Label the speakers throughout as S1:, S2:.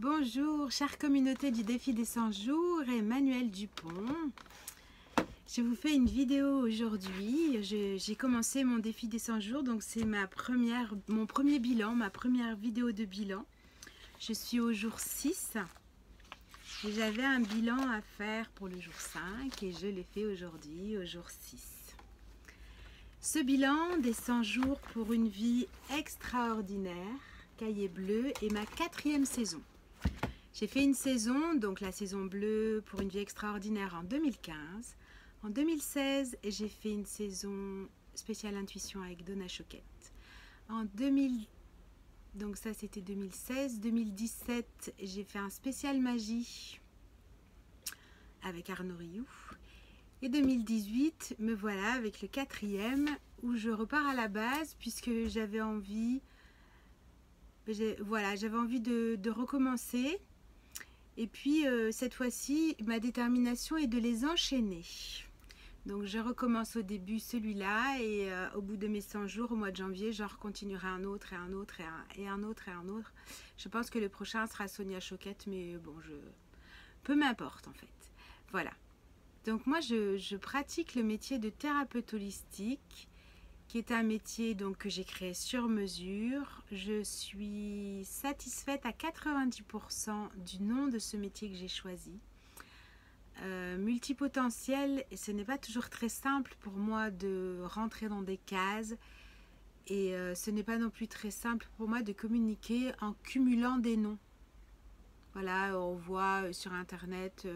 S1: Bonjour, chère communauté du défi des 100 jours, Emmanuel Dupont. Je vous fais une vidéo aujourd'hui. J'ai commencé mon défi des 100 jours, donc c'est mon premier bilan, ma première vidéo de bilan. Je suis au jour 6 et j'avais un bilan à faire pour le jour 5 et je l'ai fait aujourd'hui au jour 6. Ce bilan des 100 jours pour une vie extraordinaire, Cahier bleu, est ma 4e saison. J'ai fait une saison, donc la saison bleue pour une vie extraordinaire en 2015. En 2016, j'ai fait une saison spéciale intuition avec Donna Choquette. En 2000, donc ça c'était 2016. 2017, j'ai fait un spécial magie avec Arnaud Rioux. Et 2018, me voilà avec le 4e où je repars à la base puisque j'avais envie, j'avais envie de recommencer. Et puis cette fois-ci, ma détermination est de les enchaîner. Donc je recommence au début celui-là et au bout de mes 100 jours, au mois de janvier, j'en continuerai un autre et un autre et un autre et un autre. Je pense que le prochain sera Sonia Choquette, mais bon, peu m'importe en fait. Voilà. Donc moi, je pratique le métier de thérapeute holistique, qui est un métier donc, que j'ai créé sur mesure. Je suis satisfaite à 90% du nom de ce métier que j'ai choisi. Multipotentiel, et ce n'est pas toujours très simple pour moi de rentrer dans des cases. Et ce n'est pas non plus très simple pour moi de communiquer en cumulant des noms. Voilà, on voit sur Internet...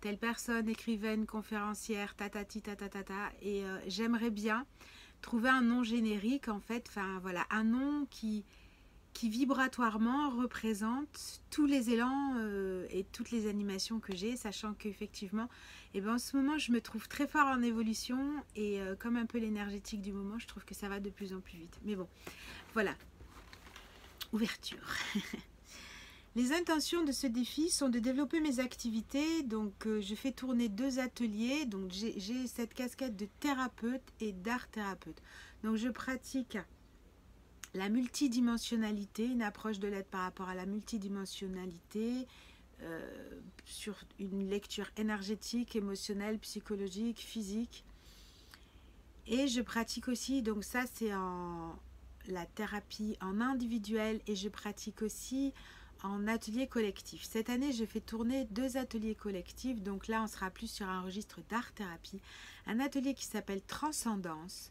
S1: telle personne, écrivaine, conférencière, tatati, tatatata, et j'aimerais bien trouver un nom générique, en fait, enfin voilà, un nom qui vibratoirement représente tous les élans et toutes les animations que j'ai, sachant qu'effectivement, en ce moment, je me trouve très fort en évolution, et comme un peu l'énergétique du moment, je trouve que ça va de plus en plus vite. Mais bon, voilà, ouverture. Les intentions de ce défi sont de développer mes activités, donc je fais tourner 2 ateliers, donc j'ai cette casquette de thérapeute et d'art thérapeute. Donc je pratique la multidimensionnalité, une approche de l'aide par rapport à la multidimensionnalité, sur une lecture énergétique, émotionnelle, psychologique, physique. Et je pratique aussi, donc ça c'est la thérapie en individuel, et je pratique aussi en atelier collectif. Cette année, je fais tourner 2 ateliers collectifs. Donc là, on sera plus sur un registre d'art-thérapie. Un atelier qui s'appelle Transcendance,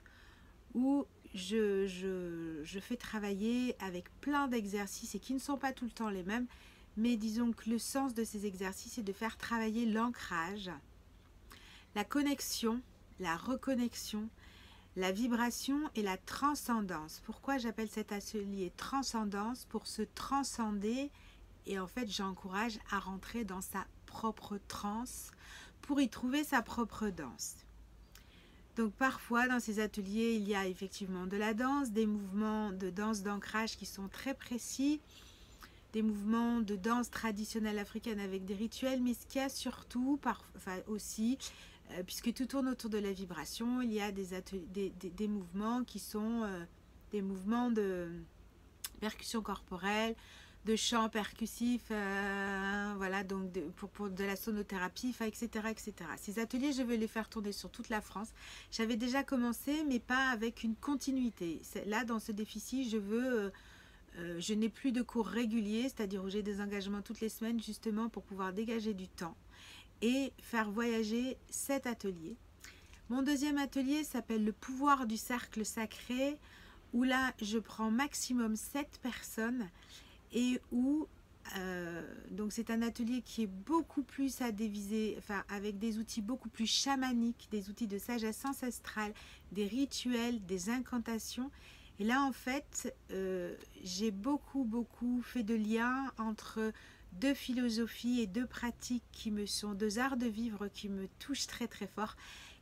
S1: où je fais travailler avec plein d'exercices et qui ne sont pas tout le temps les mêmes. Mais disons que le sens de ces exercices est de faire travailler l'ancrage, la connexion, la reconnexion, la vibration et la transcendance. Pourquoi j'appelle cet atelier transcendance? Pour se transcender, et en fait j'encourage à rentrer dans sa propre transe pour y trouver sa propre danse. Donc parfois dans ces ateliers il y a effectivement de la danse, des mouvements de danse d'ancrage qui sont très précis, des mouvements de danse traditionnelle africaine avec des rituels, mais ce qu'il y a surtout, aussi, puisque tout tourne autour de la vibration, il y a des mouvements qui sont des mouvements de percussion corporelle, de chant percussif, voilà, donc pour de la sonothérapie, etc., etc. Ces ateliers, je vais les faire tourner sur toute la France. J'avais déjà commencé, mais pas avec une continuité. Là, dans ce défi-ci, je n'ai plus de cours réguliers, c'est-à-dire où j'ai des engagements toutes les semaines, justement pour pouvoir dégager du temps et faire voyager cet atelier. Mon 2e atelier s'appelle le pouvoir du cercle sacré, où là je prends maximum 7 personnes et où donc c'est un atelier qui est beaucoup plus à déviser, enfin avec des outils beaucoup plus chamaniques, des outils de sagesse ancestrale, des rituels, des incantations. Et là en fait j'ai beaucoup fait de liens entre 2 philosophies et 2 pratiques qui me sont 2 arts de vivre qui me touchent très fort,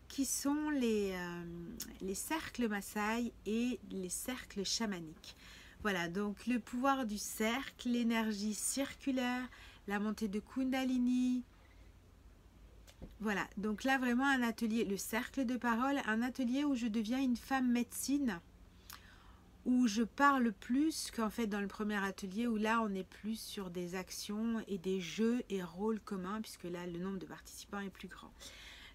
S1: qui sont les cercles Maasai et les cercles chamaniques. Voilà, donc le pouvoir du cercle, l'énergie circulaire, la montée de Kundalini. Voilà, donc là vraiment un atelier, le cercle de parole, un atelier où je deviens une femme médecine, où je parle plus qu'en fait dans le premier atelier, où là on est plus sur des actions et des jeux et rôles communs, puisque là le nombre de participants est plus grand.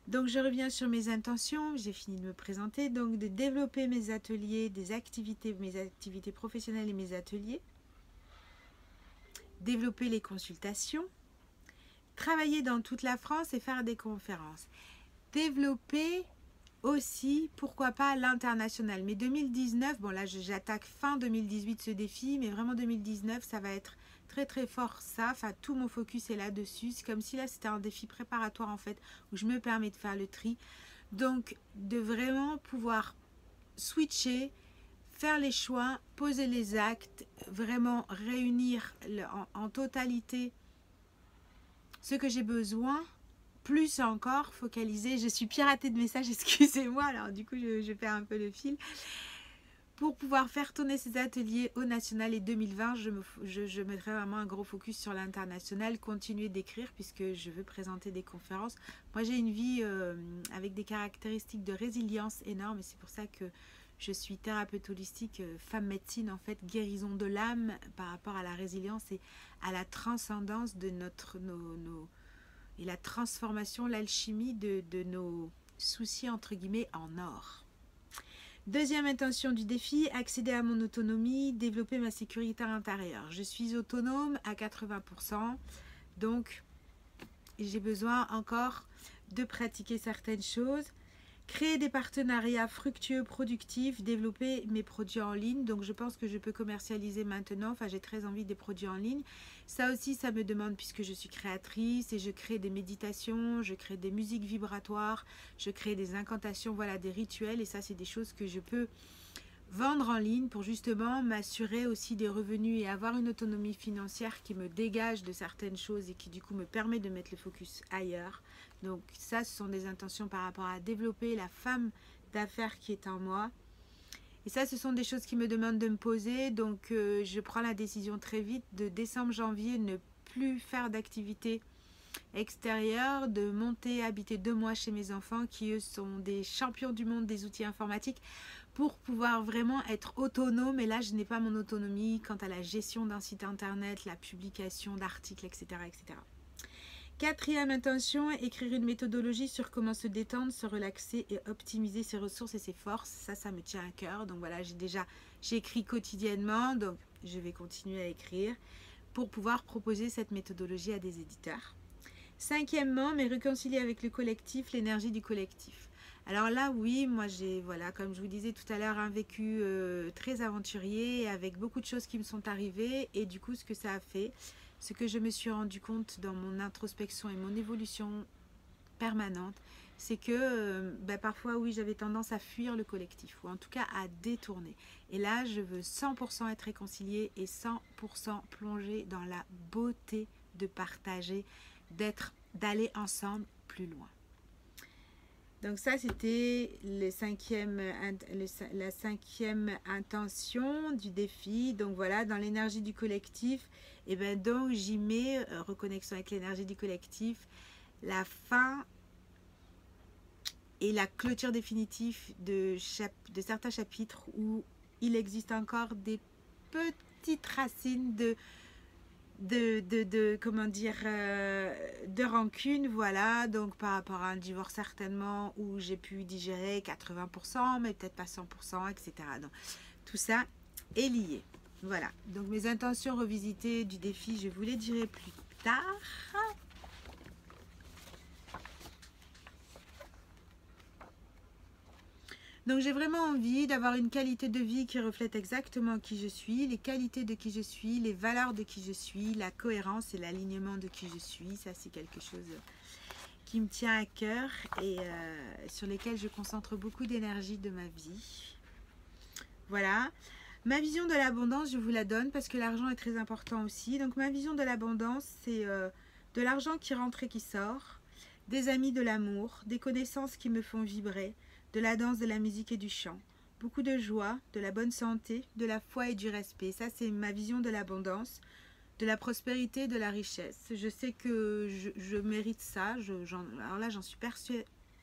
S1: Donc je reviens sur mes intentions, j'ai fini de me présenter, donc de développer mes ateliers, mes activités professionnelles et mes ateliers, développer les consultations, travailler dans toute la France et faire des conférences, développer aussi, pourquoi pas, l'international. Mais 2019, bon là j'attaque fin 2018 ce défi, mais vraiment 2019 ça va être très très fort ça, enfin tout mon focus est là-dessus. C'est comme si là c'était un défi préparatoire en fait, où je me permets de faire le tri. Donc de vraiment pouvoir switcher, faire les choix, poser les actes, vraiment réunir en totalité ce que j'ai besoin, plus encore focaliser. Je suis piratée de messages, excusez-moi, alors du coup je perds un peu le fil. Pour pouvoir faire tourner ces ateliers au national et 2020, je mettrai vraiment un gros focus sur l'international, continuer d'écrire puisque je veux présenter des conférences. Moi j'ai une vie avec des caractéristiques de résilience énormes et c'est pour ça que je suis thérapeute holistique, femme médecine en fait, guérison de l'âme par rapport à la résilience et à la transcendance de et la transformation, l'alchimie de nos soucis entre guillemets en or. Deuxième intention du défi, accéder à mon autonomie, développer ma sécurité intérieure. Je suis autonome à 80%, donc j'ai besoin encore de pratiquer certaines choses. Créer des partenariats fructueux, productifs, développer mes produits en ligne. Donc je pense que je peux commercialiser maintenant. Enfin, j'ai très envie des produits en ligne. Ça aussi, ça me demande puisque je suis créatrice et je crée des méditations, je crée des musiques vibratoires, je crée des incantations, voilà, des rituels. Et ça, c'est des choses que je peux vendre en ligne pour justement m'assurer aussi des revenus et avoir une autonomie financière qui me dégage de certaines choses et qui du coup me permet de mettre le focus ailleurs. Donc ça, ce sont des intentions par rapport à développer la femme d'affaires qui est en moi. Et ça, ce sont des choses qui me demandent de me poser. Donc je prends la décision très vite de décembre-janvier ne plus faire d'activité extérieure, de monter, habiter 2 mois chez mes enfants qui eux sont des champions du monde des outils informatiques pour pouvoir vraiment être autonome. Et là, je n'ai pas mon autonomie quant à la gestion d'un site internet, la publication d'articles, etc., etc. Quatrième intention, écrire une méthodologie sur comment se détendre, se relaxer et optimiser ses ressources et ses forces. Ça me tient à cœur. Donc voilà, j'écris quotidiennement, donc je vais continuer à écrire pour pouvoir proposer cette méthodologie à des éditeurs. Cinquièmement, mais réconcilier avec le collectif, l'énergie du collectif. Alors là, oui, moi j'ai, voilà, comme je vous disais tout à l'heure, un vécu très aventurier avec beaucoup de choses qui me sont arrivées et du coup, ce que ça a fait, ce que je me suis rendu compte dans mon introspection et mon évolution permanente, c'est que parfois, oui, j'avais tendance à fuir le collectif ou en tout cas à détourner. Et là, je veux 100% être réconciliée et 100% plonger dans la beauté de partager, d'aller ensemble plus loin. Donc ça, c'était la cinquième intention du défi. Donc voilà, dans l'énergie du collectif, et ben donc j'y mets, reconnexion avec l'énergie du collectif, la fin et la clôture définitive de certains chapitres où il existe encore des petites racines comment dire, de rancune, voilà, donc par rapport à un divorce certainement où j'ai pu digérer 80% mais peut-être pas 100%, etc. Donc tout ça est lié, voilà. Donc mes intentions revisitées du défi, je vous les dirai plus tard. Donc j'ai vraiment envie d'avoir une qualité de vie qui reflète exactement qui je suis, les qualités de qui je suis, les valeurs de qui je suis, la cohérence et l'alignement de qui je suis. Ça, c'est quelque chose qui me tient à cœur et sur lesquels je concentre beaucoup d'énergie de ma vie. Voilà. Ma vision de l'abondance, je vous la donne parce que l'argent est très important aussi. Donc ma vision de l'abondance, c'est de l'argent qui rentre et qui sort, des amis, de l'amour, des connaissances qui me font vibrer, de la danse, de la musique et du chant. Beaucoup de joie, de la bonne santé, de la foi et du respect. Ça, c'est ma vision de l'abondance, de la prospérité, de la richesse. Je sais que je mérite ça. Alors là, j'en suis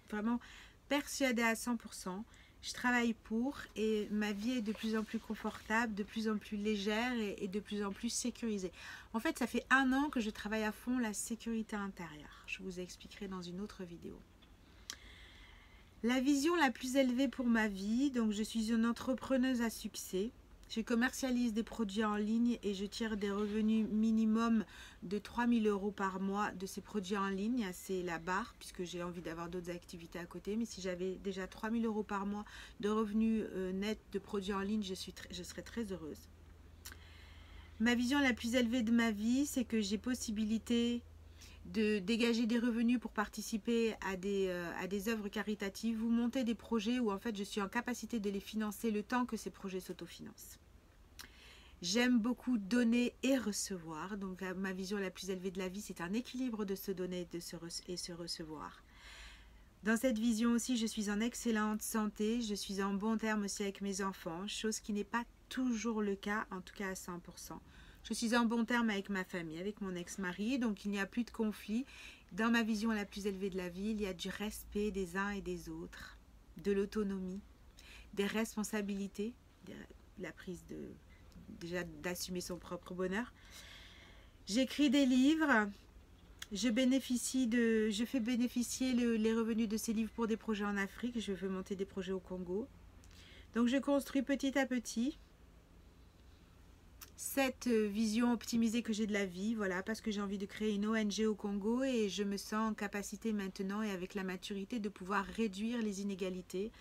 S1: vraiment persuadée à 100%. je travaille pour et ma vie est de plus en plus confortable, de plus en plus légère et de plus en plus sécurisée. En fait, ça fait 1 an que je travaille à fond la sécurité intérieure. Je vous expliquerai dans une autre vidéo. La vision la plus élevée pour ma vie, donc je suis une entrepreneuse à succès. Je commercialise des produits en ligne et je tire des revenus minimum de 3 000 € par mois de ces produits en ligne. C'est la barre puisque j'ai envie d'avoir d'autres activités à côté. Mais si j'avais déjà 3 000 € par mois de revenus nets de produits en ligne, je serais très heureuse. Ma vision la plus élevée de ma vie, c'est que j'ai possibilité de dégager des revenus pour participer à des œuvres caritatives ou monter des projets où en fait je suis en capacité de les financer le temps que ces projets s'autofinancent. J'aime beaucoup donner et recevoir, donc ma vision la plus élevée de la vie, c'est un équilibre de se donner et se recevoir. Dans cette vision aussi, je suis en excellente santé, je suis en bon terme aussi avec mes enfants, chose qui n'est pas toujours le cas, en tout cas à 100%. Je suis en bon terme avec ma famille, avec mon ex-mari, donc il n'y a plus de conflit. Dans ma vision la plus élevée de la vie, il y a du respect des uns et des autres, de l'autonomie, des responsabilités, la prise déjà d'assumer son propre bonheur. J'écris des livres, je fais bénéficier les revenus de ces livres pour des projets en Afrique, je veux monter des projets au Congo. Donc je construis petit à petit cette vision optimisée que j'ai de la vie, voilà, parce que j'ai envie de créer une ONG au Congo et je me sens en capacité maintenant et avec la maturité de pouvoir réduire les inégalités,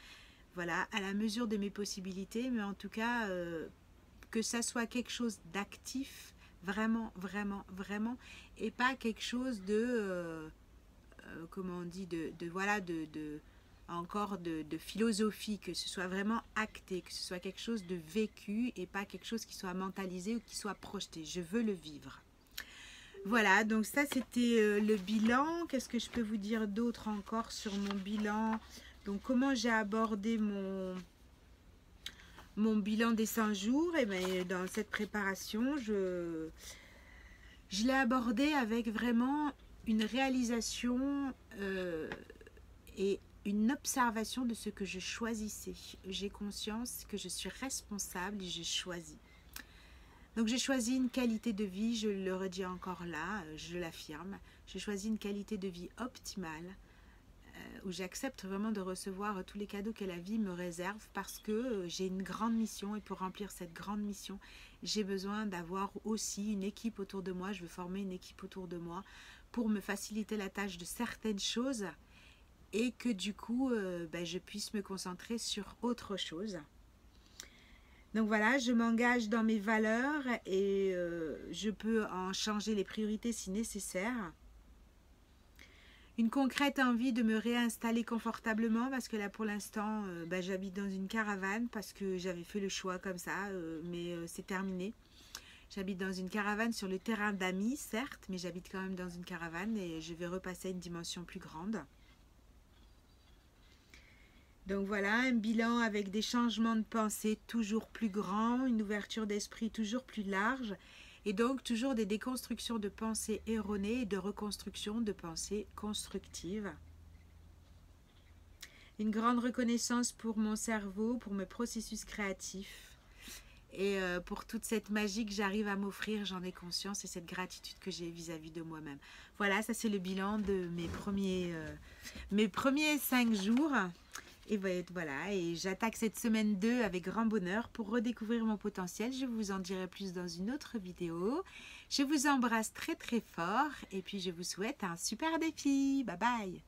S1: voilà, à la mesure de mes possibilités, mais en tout cas, que ça soit quelque chose d'actif, vraiment, vraiment, vraiment, et pas quelque chose de, comment on dit, encore de philosophie, que ce soit vraiment acté, que ce soit quelque chose de vécu et pas quelque chose qui soit mentalisé ou qui soit projeté. Je veux le vivre. Voilà, donc ça c'était le bilan. Qu'est-ce que je peux vous dire d'autre encore sur mon bilan? Donc comment j'ai abordé mon bilan des 100 jours? Et bien dans cette préparation, je l'ai abordé avec vraiment une réalisation et une observation de ce que je choisissais. J'ai conscience que je suis responsable et j'ai choisi. Donc j'ai choisi une qualité de vie, je le redis encore là, je l'affirme. J'ai choisi une qualité de vie optimale où j'accepte vraiment de recevoir tous les cadeaux que la vie me réserve parce que j'ai une grande mission et pour remplir cette grande mission, j'ai besoin d'avoir aussi une équipe autour de moi. Je veux former une équipe autour de moi pour me faciliter la tâche de certaines choses et que du coup, je puisse me concentrer sur autre chose. Donc voilà, je m'engage dans mes valeurs et je peux en changer les priorités si nécessaire. Une concrète envie de me réinstaller confortablement parce que là pour l'instant, j'habite dans une caravane parce que j'avais fait le choix comme ça, mais c'est terminé. J'habite dans une caravane sur le terrain d'amis, certes, mais j'habite quand même dans une caravane et je vais repasser à une dimension plus grande. Donc voilà, un bilan avec des changements de pensée toujours plus grands, une ouverture d'esprit toujours plus large et donc toujours des déconstructions de pensées erronées et de reconstruction de pensées constructives. Une grande reconnaissance pour mon cerveau, pour mes processus créatifs et pour toute cette magie que j'arrive à m'offrir, j'en ai conscience et cette gratitude que j'ai vis-à-vis de moi-même. Voilà, ça c'est le bilan de mes premiers 5 jours. Et voilà, et j'attaque cette semaine 2 avec grand bonheur pour redécouvrir mon potentiel. Je vous en dirai plus dans une autre vidéo. Je vous embrasse très très fort et puis je vous souhaite un super défi. Bye bye.